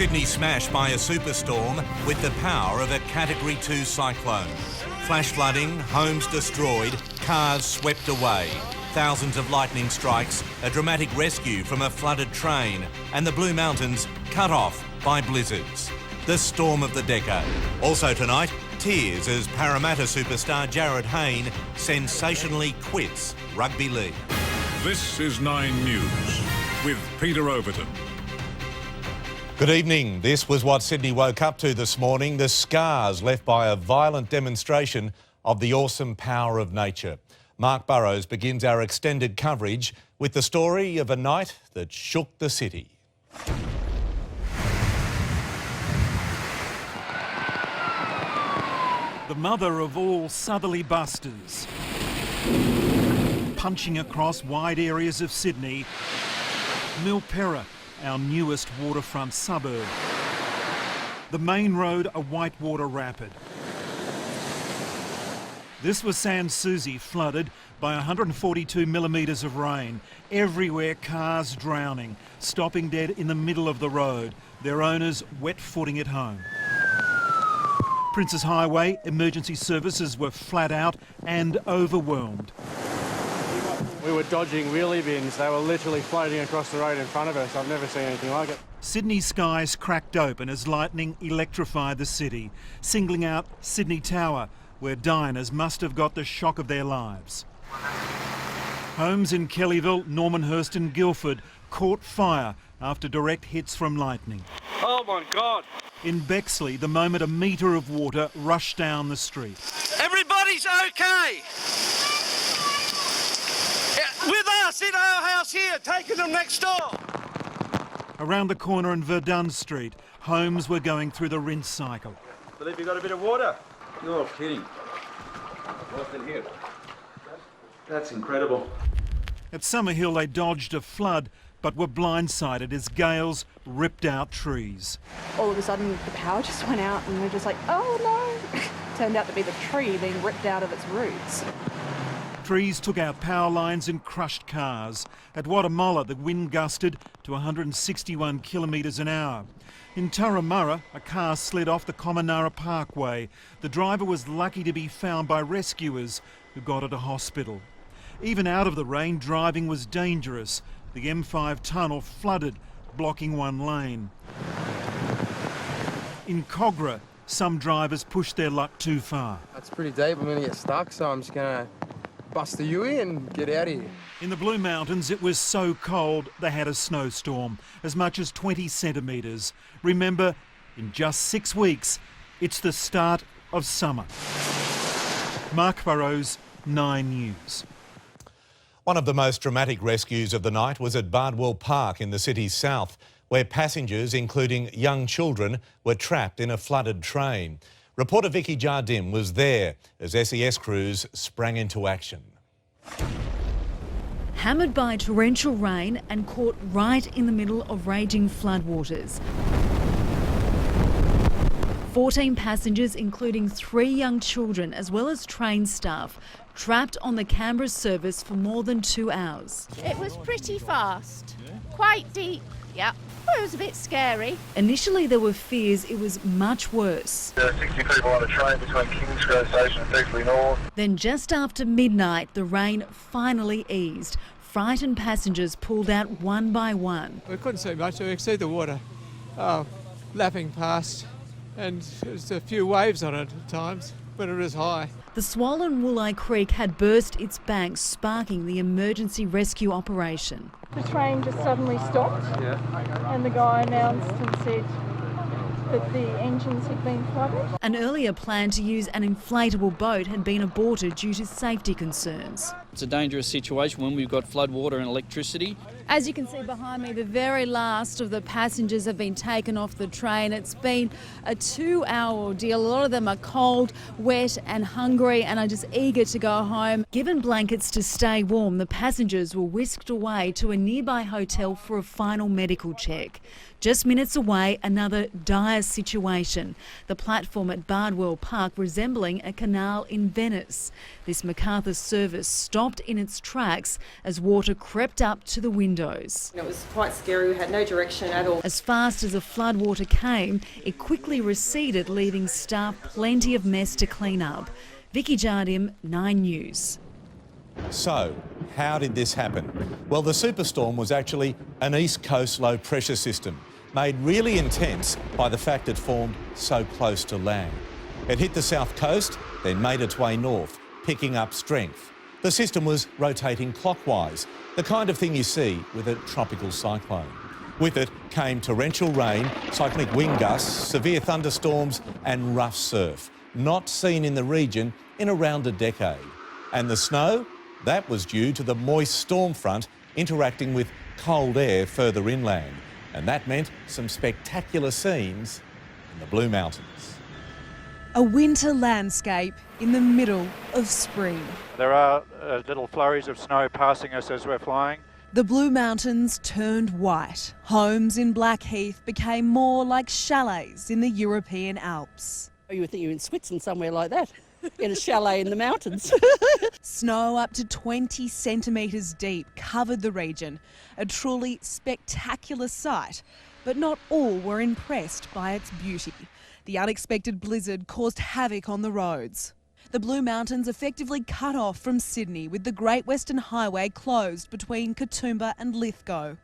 Sydney smashed by a superstorm with the power of a Category 2 cyclone. Flash flooding, homes destroyed, cars swept away. Thousands of lightning strikes, a dramatic rescue from a flooded train, and the Blue Mountains cut off by blizzards. The storm of the decade. Also tonight, tears as Parramatta superstar Jarryd Hayne sensationally quits rugby league. This is 9 News with Peter Overton. Good evening. This was what Sydney woke up to this morning, the scars left by a violent demonstration of the awesome power of nature. Mark Burrows begins our extended coverage with the story of a night that shook the city. The mother of all southerly busters. Punching across wide areas of Sydney, Milperra, our newest waterfront suburb. The main road, a whitewater rapid. This was Sans Souci, flooded by 142 millimetres of rain. Everywhere cars drowning, stopping dead in the middle of the road, their owners wet-footing it home. Princes Highway emergency services were flat out and overwhelmed. We were dodging wheelie bins. They were literally floating across the road in front of us. I've never seen anything like it. Sydney skies cracked open as lightning electrified the city, singling out Sydney Tower, where diners must have got the shock of their lives. Homes in Kellyville, Normanhurst and Guildford caught fire after direct hits from lightning. Oh my God! In Bexley, the moment a metre of water rushed down the street. Everybody's okay! With us in our house here, taking them next door. Around the corner in Verdun Street, homes were going through the rinse cycle. I believe you got a bit of water. You're kidding. What's in here? That's incredible. At Summerhill, they dodged a flood, but were blindsided as gales ripped out trees. All of a sudden, the power just went out and we're just like, oh no! Turned out to be the tree being ripped out of its roots. Trees took out power lines and crushed cars. At Watamolla, the wind gusted to 161 kilometres an hour. In Turramurra, a car slid off the Cominara Parkway. The driver was lucky to be found by rescuers who got her to hospital. Even out of the rain, driving was dangerous. The M5 tunnel flooded, blocking one lane. In Cogra, some drivers pushed their luck too far. It's pretty deep. I'm going to get stuck, so I'm just going to bust the U-ey and get out of here. In the Blue Mountains, it was so cold they had a snowstorm, as much as 20 centimetres. Remember, in just 6 weeks, it's the start of summer. Mark Burrows, 9 News. One of the most dramatic rescues of the night was at Bardwell Park in the city's south, where passengers, including young children, were trapped in a flooded train. Reporter Vicky Jardim was there as SES crews sprang into action. Hammered by torrential rain and caught right in the middle of raging floodwaters. 14 passengers, including 3 young children, as well as train staff, trapped on the Canberra service for more than 2 hours. It was pretty fast, quite deep, yeah. Well, it was a bit scary. Initially, there were fears it was much worse. There are 60 people on a train between Kingsgrove Station and Bexley North. Then just after midnight, the rain finally eased. Frightened passengers pulled out one by one. We couldn't see much. We could see the water lapping past, and there's a few waves on it at times, but it was high. The swollen Woolai Creek had burst its banks, sparking the emergency rescue operation. The train just suddenly stopped, and the guy announced and said that the engines had been flooded. An earlier plan to use an inflatable boat had been aborted due to safety concerns. It's a dangerous situation when we've got flood water and electricity. As you can see behind me, the very last of the passengers have been taken off the train. It's been a 2-hour ordeal. A lot of them are cold, wet and hungry and are just eager to go home. Given blankets to stay warm, the passengers were whisked away to a nearby hotel for a final medical check. Just minutes away, another dire situation. The platform at Bardwell Park resembling a canal in Venice. This Macarthur service stopped stopped in its tracks as water crept up to the windows. It was quite scary. We had no direction at all. As fast as the floodwater came, it quickly receded, leaving staff plenty of mess to clean up. Vicky Jardim, 9 News. So, how did this happen? Well, the Superstorm was actually an East Coast low pressure system, made really intense by the fact it formed so close to land. It hit the south coast, then made its way north, picking up strength. The system was rotating clockwise, the kind of thing you see with a tropical cyclone. With it came torrential rain, cyclonic wind gusts, severe thunderstorms and rough surf, not seen in the region in around a decade. And the snow? That was due to the moist storm front interacting with cold air further inland. And that meant some spectacular scenes in the Blue Mountains. A winter landscape in the middle of spring. There are little flurries of snow passing us as we're flying. The Blue Mountains turned white. Homes in Blackheath became more like chalets in the European Alps. You would think you're in Switzerland somewhere like that, in a chalet in the mountains. Snow up to 20 centimetres deep covered the region, a truly spectacular sight, but not all were impressed by its beauty. The unexpected blizzard caused havoc on the roads. The Blue Mountains effectively cut off from Sydney, with the Great Western Highway closed between Katoomba and Lithgow.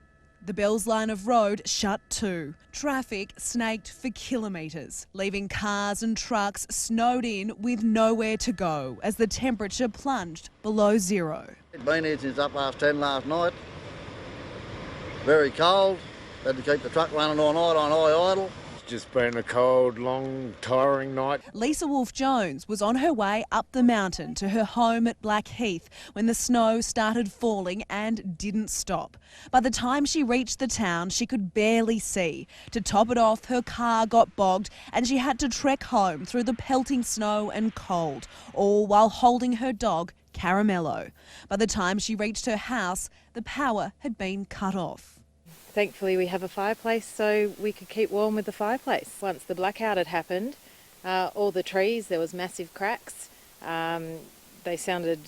The Bells line of road shut too. Traffic snaked for kilometres, leaving cars and trucks snowed in with nowhere to go as the temperature plunged below zero. It's been here since up past 10 last night. Very cold. Had to keep the truck running all night on high idle. Just been a cold, long, tiring night. Lisa Wolfe-Jones was on her way up the mountain to her home at Blackheath when the snow started falling and didn't stop. By the time she reached the town, she could barely see. To top it off, her car got bogged and she had to trek home through the pelting snow and cold, all while holding her dog, Caramello. By the time she reached her house, the power had been cut off. Thankfully we have a fireplace so we could keep warm with the fireplace. Once the blackout had happened, all the trees, there was massive cracks. They sounded,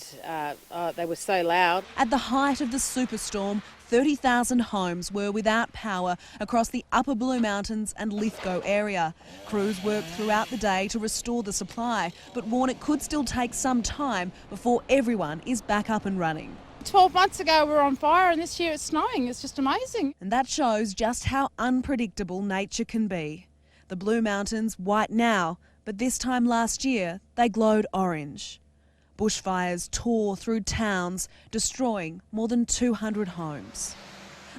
they were so loud. At the height of the Superstorm, 30,000 homes were without power across the upper Blue Mountains and Lithgow area. Crews worked throughout the day to restore the supply, but warn it could still take some time before everyone is back up and running. 12 months ago we were on fire and this year it's snowing. It's just amazing. And that shows just how unpredictable nature can be. The Blue Mountains white now, but this time last year they glowed orange. Bushfires tore through towns, destroying more than 200 homes.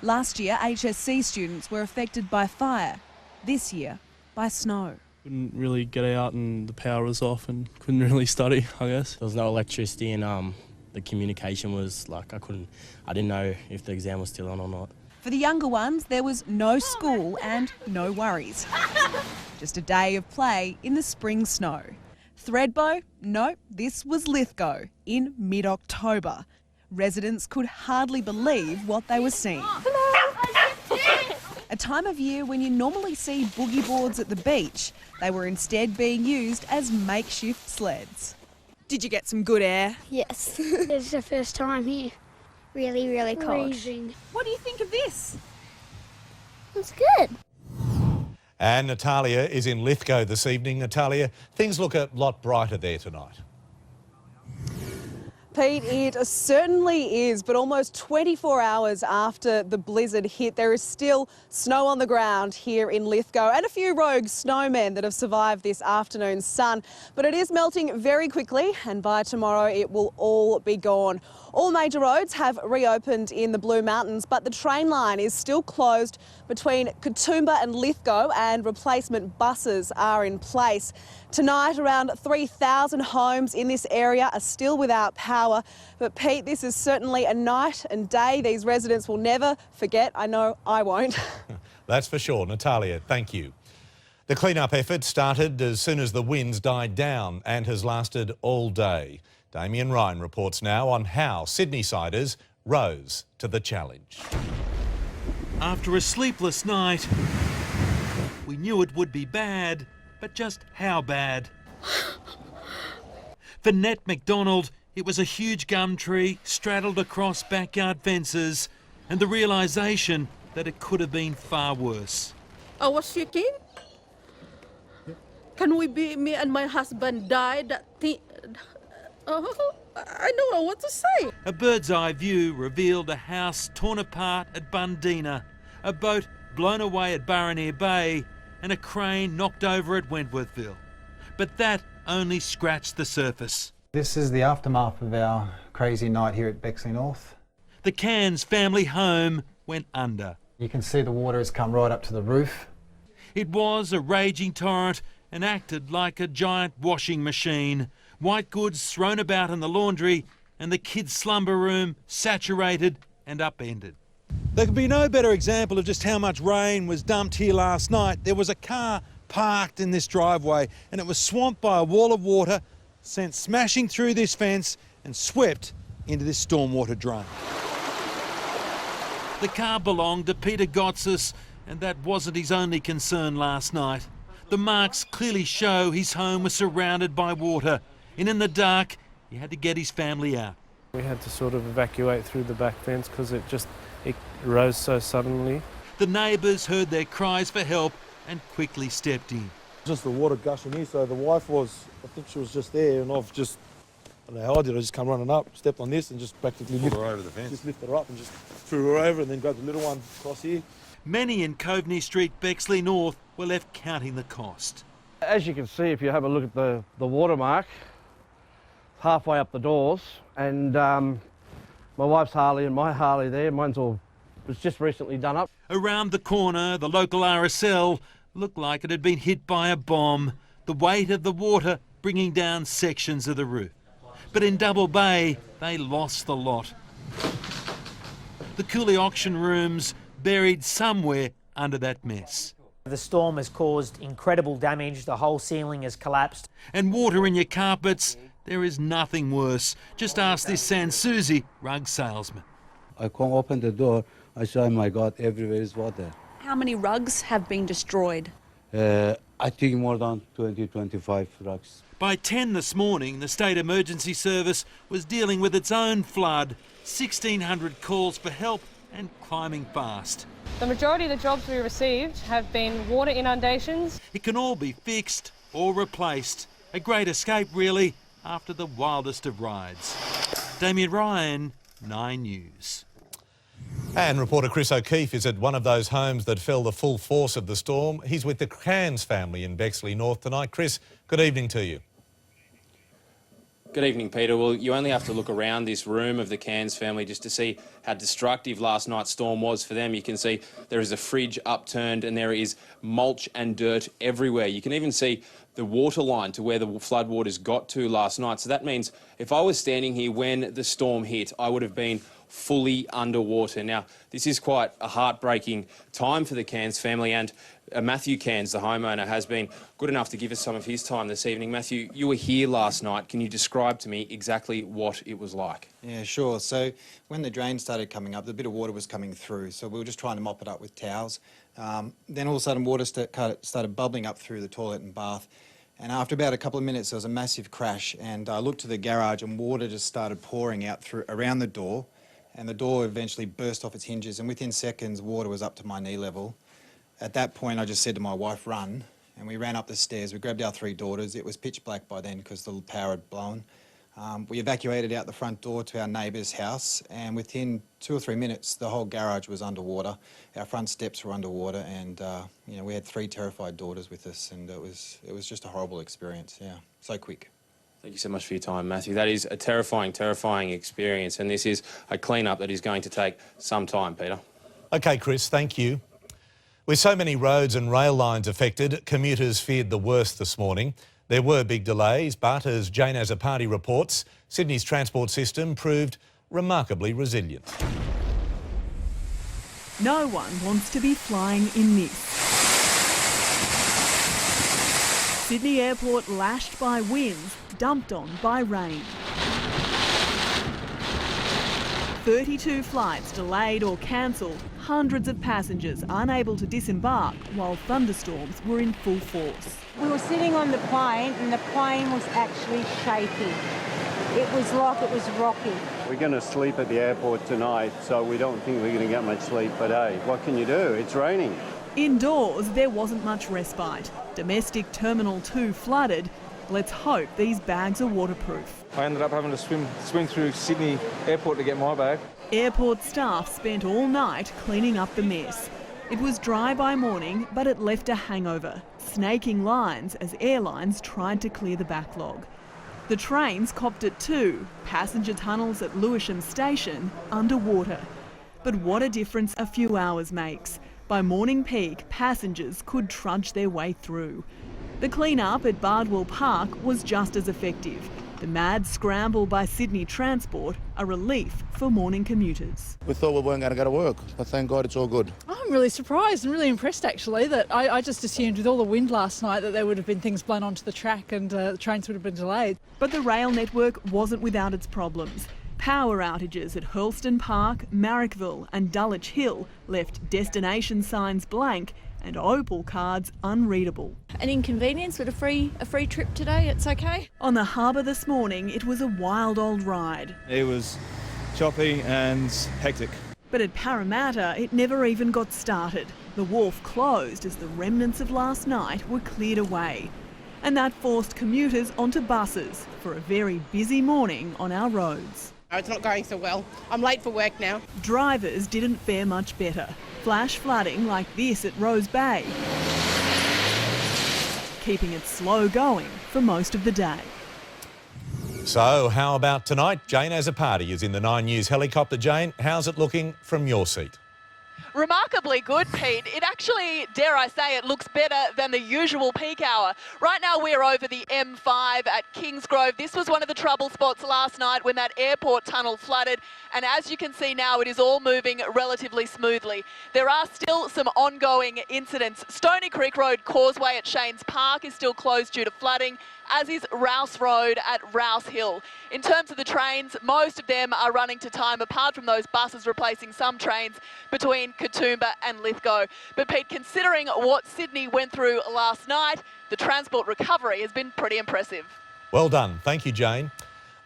Last year HSC students were affected by fire. This year by snow. Couldn't really get out and the power was off and couldn't really study, I guess. There was no electricity and the communication was like I didn't know if the exam was still on or not. For the younger ones, there was no school and no worries. Just a day of play in the spring snow. Thredbo? No, this was Lithgow in mid-October. Residents could hardly believe what they were seeing. A time of year when you normally see boogie boards at the beach, they were instead being used as makeshift sleds. Did you get some good air? Yes. It's the first time here. Really, really cold. Freezing. What do you think of this? It's good. And Natalia is in Lithgow this evening. Natalia, things look a lot brighter there tonight. Pete, it certainly is, but almost 24 hours after the blizzard hit, there is still snow on the ground here in Lithgow and a few rogue snowmen that have survived this afternoon's sun. But it is melting very quickly and by tomorrow it will all be gone. All major roads have reopened in the Blue Mountains, but the train line is still closed between Katoomba and Lithgow and replacement buses are in place. Tonight, around 3,000 homes in this area are still without power. But Pete, this is certainly a night and day these residents will never forget. I know I won't. That's for sure. Natalia, thank you. The clean-up effort started as soon as the winds died down and has lasted all day. Damien Ryan reports now on how Sydney-siders rose to the challenge. After a sleepless night, we knew it would be bad, but just how bad? For Nat McDonald, It was a huge gum tree straddled across backyard fences, and the realisation that it could have been far worse. I was shaking. Can we be, me and my husband died? I don't know what to say. A bird's eye view revealed a house torn apart at Bundina, a boat blown away at Baronier Bay, and a crane knocked over at Wentworthville. But that only scratched the surface. This is the aftermath of our crazy night here at Bexley North. The Cairns family home went under. You can see the water has come right up to the roof. It was a raging torrent and acted like a giant washing machine. White goods thrown about in the laundry and the kids' slumber room saturated and upended. There could be no better example of just how much rain was dumped here last night. There was a car parked in this driveway and it was swamped by a wall of water, sent smashing through this fence and swept into this stormwater drain. The car belonged to Peter Gotsis, and that wasn't his only concern last night. The marks clearly show his home was surrounded by water, and in the dark, he had to get his family out. We had to sort of evacuate through the back fence because it rose so suddenly. The neighbours heard their cries for help and quickly stepped in. Just the water gushing here, so the wife was, I think she was just there, and I've just, I don't know how I did, I just come running up, stepped on this and just practically lifted her over the fence. Just lifted her up and just threw her over and then grabbed the little one across here. Many in Coveney Street, Bexley North, were left counting the cost. As you can see, if you have a look at the watermark, halfway up the doors, and my wife's Harley and my Harley there, was just recently done up. Around the corner, the local RSL looked like it had been hit by a bomb, the weight of the water bringing down sections of the roof. But in Double Bay, they lost the lot. The Cooley auction rooms buried somewhere under that mess. The storm has caused incredible damage. The whole ceiling has collapsed. And water in your carpets, there is nothing worse. Just ask this Sans Souci rug salesman. I come open the door, I say, oh my God, everywhere is water. How many rugs have been destroyed? I think more than 20-25 rugs. By 10 this morning, the State Emergency Service was dealing with its own flood, 1,600 calls for help and climbing fast. The majority of the jobs we received have been water inundations. It can all be fixed or replaced. A great escape, really, after the wildest of rides. Damien Ryan, 9 News. And reporter Chris O'Keefe is at one of those homes that felt the full force of the storm. He's with the Cairns family in Bexley North tonight. Chris, good evening to you. Good evening, Peter. Well, you only have to look around this room of the Cairns family just to see how destructive last night's storm was for them. You can see there is a fridge upturned and there is mulch and dirt everywhere. You can even see the water line to where the floodwaters got to last night. So that means if I was standing here when the storm hit, I would have been fully underwater. Now, this is quite a heartbreaking time for the Cairns family, and Matthew Cairns, the homeowner, has been good enough to give us some of his time this evening. Matthew, you were here last night. Can you describe to me exactly what it was like? Yeah, sure. So when the drain started coming up, a bit of water was coming through, so we were just trying to mop it up with towels. Then all of a sudden water started bubbling up through the toilet and bath. And after about a couple of minutes, there was a massive crash, and I looked to the garage and water just started pouring out around the door, and the door eventually burst off its hinges, and within seconds water was up to my knee level. At that point I just said to my wife, run, and we ran up the stairs. We grabbed our 3 daughters. It was pitch black by then because the power had blown. We evacuated out the front door to our neighbour's house, and within 2 or 3 minutes the whole garage was underwater. Our front steps were underwater, and you know, we had 3 terrified daughters with us, and it was just a horrible experience. Yeah, so quick. Thank you so much for your time, Matthew. That is a terrifying, terrifying experience, and this is a clean-up that is going to take some time, Peter. OK, Chris, thank you. With so many roads and rail lines affected, commuters feared the worst this morning. There were big delays, but as Jane Azzopardi reports, Sydney's transport system proved remarkably resilient. No one wants to be flying in this. Sydney Airport lashed by winds, dumped on by rain. 32 flights delayed or cancelled, hundreds of passengers unable to disembark while thunderstorms were in full force. We were sitting on the plane and the plane was actually shaking. It was like it was rocky. We're going to sleep at the airport tonight, so we don't think we're going to get much sleep. But hey, what can you do? It's raining. Indoors, there wasn't much respite. Domestic Terminal 2 flooded. Let's hope these bags are waterproof. I ended up having to swim through Sydney Airport to get my bag. Airport staff spent all night cleaning up the mess. It was dry by morning, but it left a hangover, snaking lines as airlines tried to clear the backlog. The trains copped it too, passenger tunnels at Lewisham Station underwater. But what a difference a few hours makes. By morning peak, passengers could trudge their way through. The clean-up at Bardwell Park was just as effective. The mad scramble by Sydney Transport, a relief for morning commuters. We thought we weren't going to go to work, but thank God it's all good. I'm really surprised and really impressed actually that I just assumed with all the wind last night that there would have been things blown onto the track and the trains would have been delayed. But the rail network wasn't without its problems. Power outages at Hurlston Park, Marrickville and Dulwich Hill left destination signs blank and opal cards unreadable. An inconvenience with a free trip today, it's okay. On the harbour this morning, it was a wild old ride. It was choppy and hectic. But at Parramatta, it never even got started. The wharf closed as the remnants of last night were cleared away. And that forced commuters onto buses for a very busy morning on our roads. It's not going so well. I'm late for work now. Drivers didn't fare much better. Flash flooding like this at Rose Bay, keeping it slow going for most of the day. So how about tonight? Jane has a party is in the 9 News helicopter. Jane, how's it looking from your seat? Remarkably good, Pete. It actually, dare I say, it looks better than the usual peak hour. Right now we're over the M5 at Kingsgrove. This was one of the trouble spots last night when that airport tunnel flooded. And as you can see now, it is all moving relatively smoothly. There are still some ongoing incidents. Stony Creek Road Causeway at Shanes Park is still closed due to flooding, as is Rouse Road at Rouse Hill. In terms of the trains, most of them are running to time, apart from those buses replacing some trains between Katoomba and Lithgow. But Pete, considering what Sydney went through last night, the transport recovery has been pretty impressive. Well done. Thank you, Jane.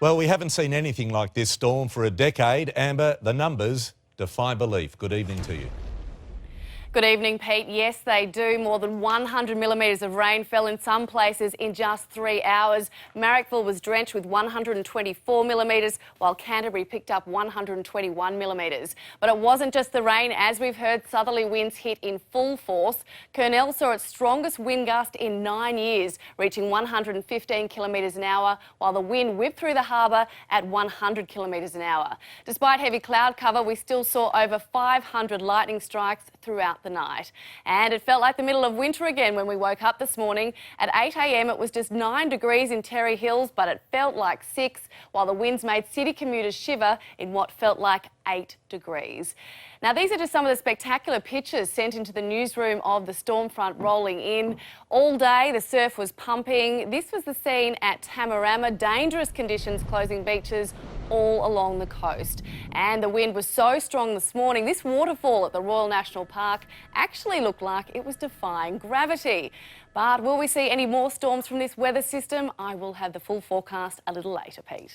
Well, we haven't seen anything like this storm for a decade. Amber, the numbers defy belief. Good evening to you. Good evening, Pete. Yes, they do. More than 100 millimetres of rain fell in some places in just 3 hours. Marrickville was drenched with 124 millimetres, while Canterbury picked up 121 millimetres. But it wasn't just the rain. As we've heard, southerly winds hit in full force. Kurnell saw its strongest wind gust in 9 years, reaching 115 kilometres an hour, while the wind whipped through the harbour at 100 kilometres an hour. Despite heavy cloud cover, we still saw over 500 lightning strikes throughout the night. And it felt like the middle of winter again when we woke up this morning. At 8 a.m. it was just 9 degrees in Terry Hills, but it felt like 6, while the winds made city commuters shiver in what felt like 8 degrees. Now, these are just some of the spectacular pictures sent into the newsroom of the storm front rolling in. All day, the surf was pumping. This was the scene at Tamarama. Dangerous conditions closing beaches all along the coast. And the wind was so strong this morning, this waterfall at the Royal National Park actually looked like it was defying gravity. But will we see any more storms from this weather system? I will have the full forecast a little later, Pete.